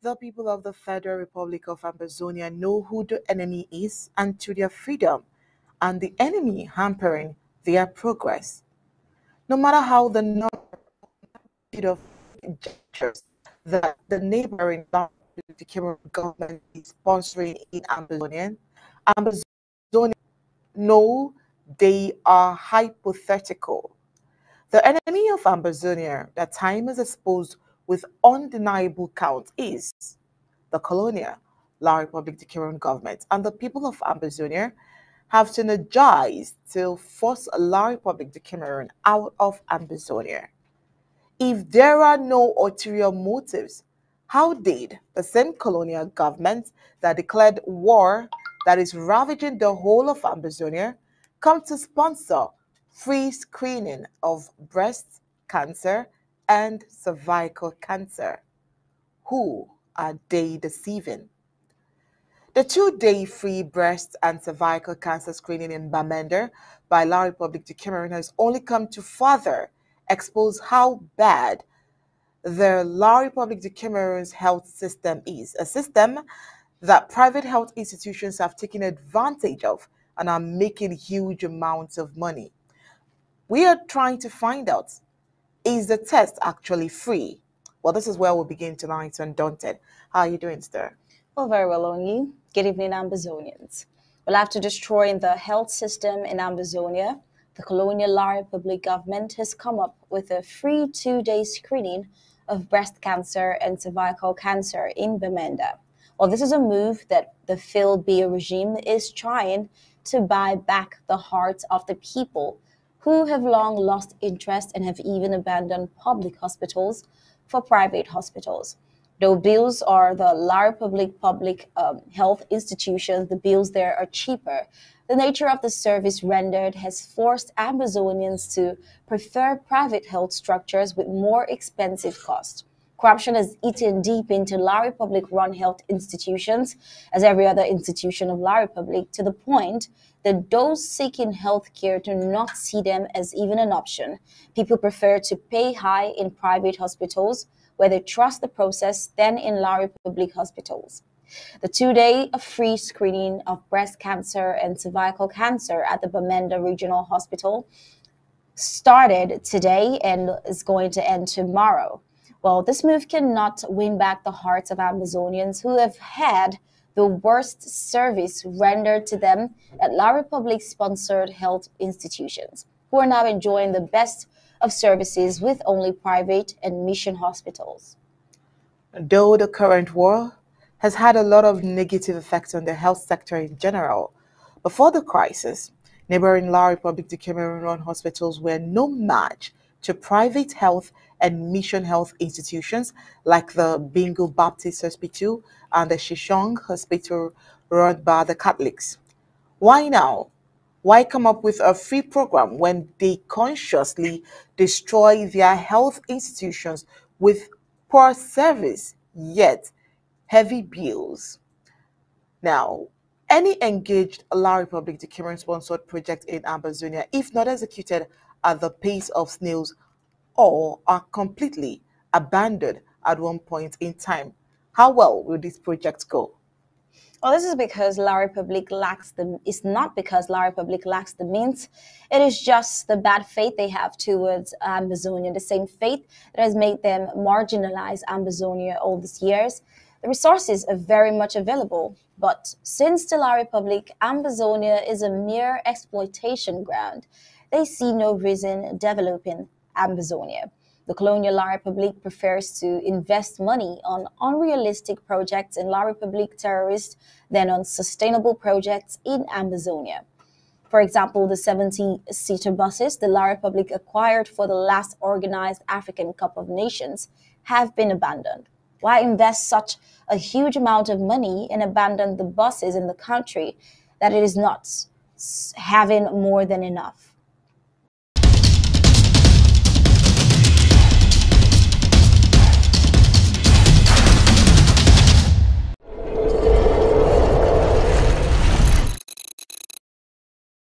The people of the Federal Republic of Ambazonia know who the enemy is and to their freedom, and the enemy hampering their progress. No matter how the number of gestures that the neighboring the Cameroon government is sponsoring in Ambazonia know they are hypothetical. The enemy of Ambazonia that time is exposed with undeniable count is the Colonial LRC the Cameroon government, and the people of Ambazonia have synergized to force LRC the Cameroon out of Ambazonia. If there are no ulterior motives, how did the same colonial government that declared war that is ravaging the whole of Ambazonia come to sponsor free screening of breast cancer and cervical cancer? Who are they deceiving? The two-day free breast and cervical cancer screening in Bamenda by La République du Cameroon has only come to further expose how bad the La République du Cameroon's health system is, a system that private health institutions have taken advantage of and are making huge amounts of money. We are trying to find out, is the test actually free? Well, this is where we'll begin tonight on Undaunted. How are you doing, sir? Well, very well, Onyi. Good evening, Ambazonians. Well, after destroying the health system in Ambazonia, the Colonial La République government has come up with a free 2-day screening of breast cancer and cervical cancer in Bamenda. Well, this is a move that the Phil Biya regime is trying to buy back the hearts of the people who have long lost interest and have even abandoned public hospitals for private hospitals. Though bills are the La République public health institutions, the bills there are cheaper. The nature of the service rendered has forced Ambazonians to prefer private health structures with more expensive costs. Corruption has eaten deep into La République-run health institutions, as every other institution of La République, to the point that those seeking health care do not see them as even an option. People prefer to pay high in private hospitals, where they trust the process, than in La République hospitals. The 2-day free screening of breast cancer and cervical cancer at the Bamenda Regional Hospital started today and is going to end tomorrow. Well, this move cannot win back the hearts of Ambazonians who have had the worst service rendered to them at La République-sponsored health institutions, who are now enjoying the best of services with only private and mission hospitals. Though the current war has had a lot of negative effects on the health sector in general, before the crisis, neighboring La République du Cameroon hospitals were no match to private health and mission health institutions like the Bingo Baptist Hospital and the Shishong Hospital run by the Catholics. Why now? Why come up with a free program when they consciously destroy their health institutions with poor service, yet heavy bills? Now, any engaged La République du Cameroon sponsored project in Ambazonia, if not executed at the pace of snails, or are completely abandoned at one point in time, how well will this project go? Well, this is because La République lacks it's not because La République lacks the means. It is just the bad faith they have towards Ambazonia, the same faith that has made them marginalize Ambazonia all these years. The resources are very much available, but since the La République, Ambazonia is a mere exploitation ground, they see no reason developing Ambazonia. The Colonial La République prefers to invest money on unrealistic projects in La République terrorists than on sustainable projects in Ambazonia. For example, the 70-seater buses the La République acquired for the last organized African Cup of Nations have been abandoned. Why invest such a huge amount of money and abandon the buses in the country that it is not having more than enough?